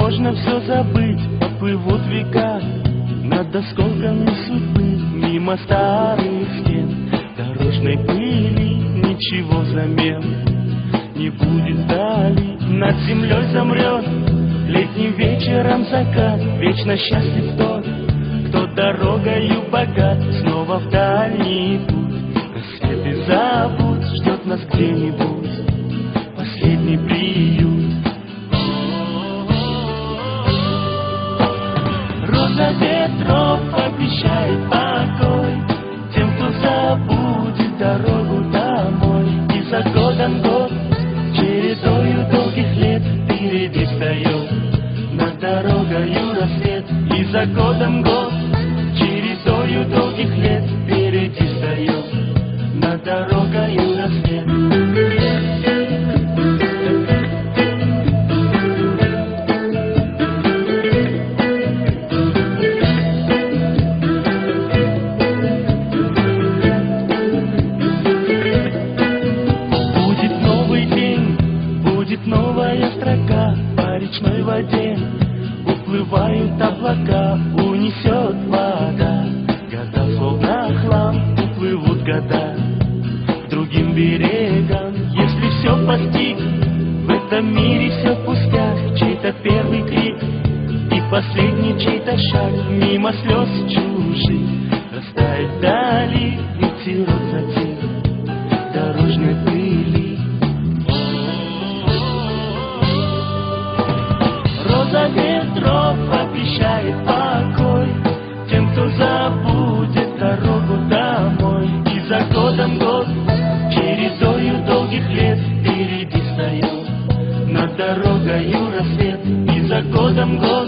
можно все забыть, поплывут века над осколками судьбы, мимо старых стен дорожной пыли. Ничего взамен не будет вдали, над землей замрет летним вечером закат. Вечно счастлив тот, кто дорогою богат. Снова в дальний путь, рассвет и забудь, ждет нас где-нибудь последний приют. Роза ветров обещает покой тем, кто забудет дорогу домой. И за годом год, чередою долгих лет, впереди встает над дорогою рассвет. И за годом год, чередою долгих лет, впереди встает над дорогою рассвет. Новая строка по речной воде, уплывают облака, унесет вода. Года словно хлам, уплывут года к другим берегам. Если все постиг, в этом мире все пустяк. Чей-то первый крик и последний чей-то шаг, мимо слез чужих растает вдали, ветерок затих дорожной пыли. Роза ветров обещает покой тем, кто забудет дорогу домой. И за годом год, чередою долгих лет, впереди встает над дорогою рассвет. И за годом год,